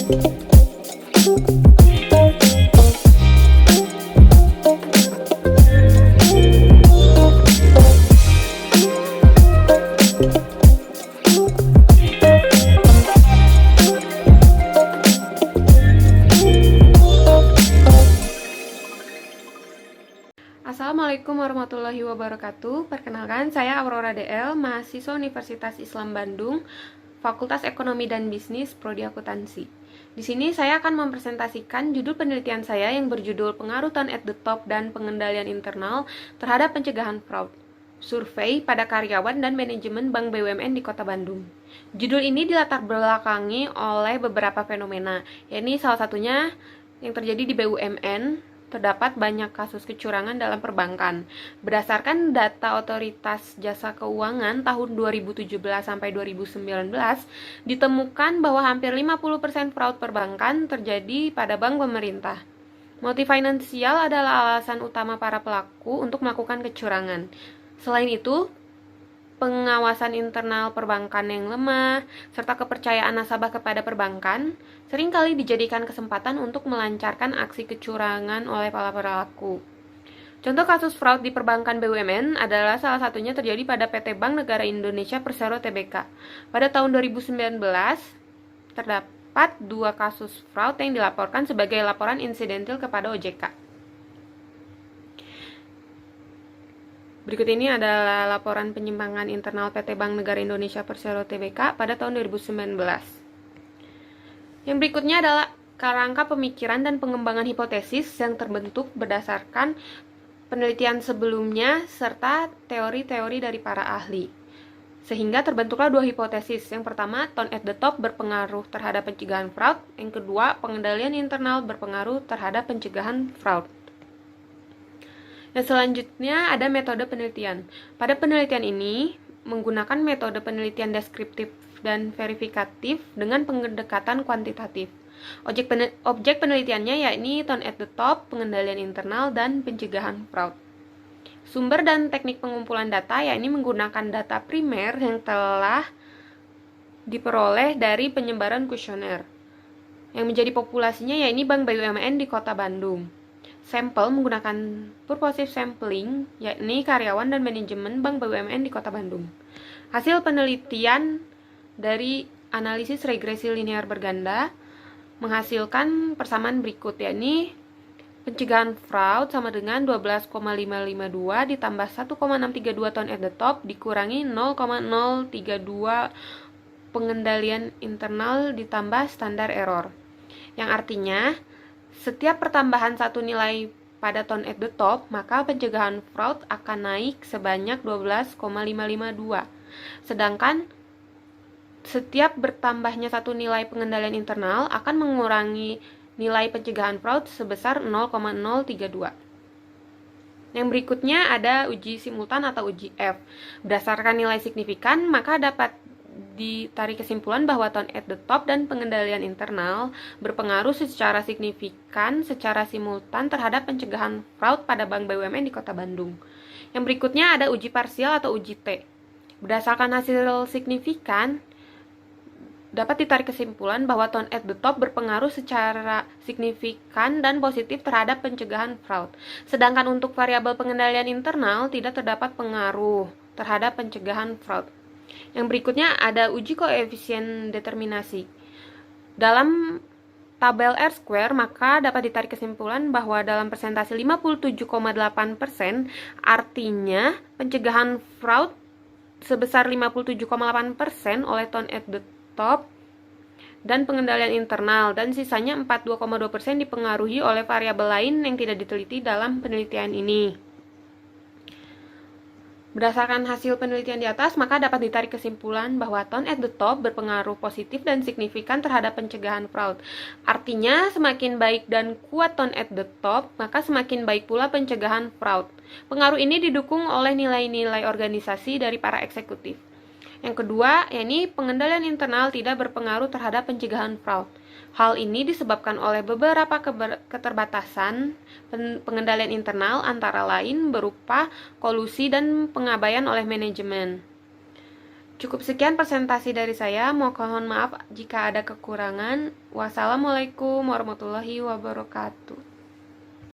Assalamualaikum warahmatullahi wabarakatuh. Perkenalkan, saya Aurora DL, mahasiswa Universitas Islam Bandung, Fakultas Ekonomi dan Bisnis, Prodi Akuntansi. Di sini saya akan mempresentasikan judul penelitian saya yang berjudul Pengaruh Tone at the Top dan Pengendalian Internal terhadap Pencegahan Fraud, Survei pada Karyawan dan Manajemen Bank BUMN di Kota Bandung. Judul ini dilatar belakangi oleh beberapa fenomena, yakni salah satunya yang terjadi di BUMN. Terdapat banyak kasus kecurangan dalam perbankan. Berdasarkan data Otoritas Jasa Keuangan tahun 2017 sampai 2019, ditemukan bahwa hampir 50% fraud perbankan terjadi pada bank pemerintah. Motif finansial adalah alasan utama para pelaku untuk melakukan kecurangan. Selain itu, pengawasan internal perbankan yang lemah, serta kepercayaan nasabah kepada perbankan, seringkali dijadikan kesempatan untuk melancarkan aksi kecurangan oleh para pelaku. Contoh kasus fraud di perbankan BUMN adalah salah satunya terjadi pada PT Bank Negara Indonesia Persero Tbk. Pada tahun 2019, terdapat 2 kasus fraud yang dilaporkan sebagai laporan insidentil kepada OJK. Berikut ini adalah laporan penyimpangan internal PT Bank Negara Indonesia Persero Tbk pada tahun 2019. Yang berikutnya adalah kerangka pemikiran dan pengembangan hipotesis yang terbentuk berdasarkan penelitian sebelumnya serta teori-teori dari para ahli. Sehingga terbentuklah 2 hipotesis. Yang pertama, tone at the top berpengaruh terhadap pencegahan fraud. Yang kedua, pengendalian internal berpengaruh terhadap pencegahan fraud. Dan selanjutnya ada metode penelitian. Pada penelitian ini menggunakan metode penelitian deskriptif dan verifikatif dengan pendekatan kuantitatif. Objek penelitiannya yakni tone at the top, pengendalian internal, dan pencegahan fraud. Sumber dan teknik pengumpulan data yakni menggunakan data primer yang telah diperoleh dari penyebaran kuesioner. Yang menjadi populasinya yakni Bank BUMN di Kota Bandung. Sampel menggunakan purposive sampling, yakni karyawan dan manajemen Bank BUMN di Kota Bandung. Hasil penelitian dari analisis regresi linear berganda menghasilkan persamaan berikut, yakni pencegahan fraud sama dengan 12,552 ditambah 1,632 tone at the top dikurangi 0,032 pengendalian internal ditambah standar error. Yang artinya, setiap pertambahan satu nilai pada tone at the top, maka pencegahan fraud akan naik sebanyak 12,552. Sedangkan setiap bertambahnya satu nilai pengendalian internal akan mengurangi nilai pencegahan fraud sebesar 0,032. Yang berikutnya ada uji simultan atau uji F. Berdasarkan nilai signifikan, maka dapat ditarik kesimpulan bahwa tone at the top dan pengendalian internal berpengaruh secara signifikan secara simultan terhadap pencegahan fraud pada Bank BUMN di Kota Bandung. Yang berikutnya ada uji parsial atau uji T. Berdasarkan hasil signifikan, dapat ditarik kesimpulan bahwa tone at the top berpengaruh secara signifikan dan positif terhadap pencegahan fraud. Sedangkan untuk variabel pengendalian internal tidak terdapat pengaruh terhadap pencegahan fraud. Yang berikutnya ada uji koefisien determinasi. Dalam tabel R-square, maka dapat ditarik kesimpulan bahwa dalam persentase 57,8%, artinya pencegahan fraud sebesar 57,8% oleh tone at the top dan pengendalian internal, dan sisanya 42,2% dipengaruhi oleh variabel lain yang tidak diteliti dalam penelitian ini. Berdasarkan hasil penelitian di atas, maka dapat ditarik kesimpulan bahwa tone at the top berpengaruh positif dan signifikan terhadap pencegahan fraud. Artinya, semakin baik dan kuat tone at the top, maka semakin baik pula pencegahan fraud. Pengaruh ini didukung oleh nilai-nilai organisasi dari para eksekutif. Yang kedua, yakni pengendalian internal tidak berpengaruh terhadap pencegahan fraud. Hal ini disebabkan oleh beberapa keterbatasan pengendalian internal, antara lain berupa kolusi dan pengabaian oleh manajemen. Cukup sekian presentasi dari saya. Mohon maaf jika ada kekurangan. Wassalamualaikum warahmatullahi wabarakatuh.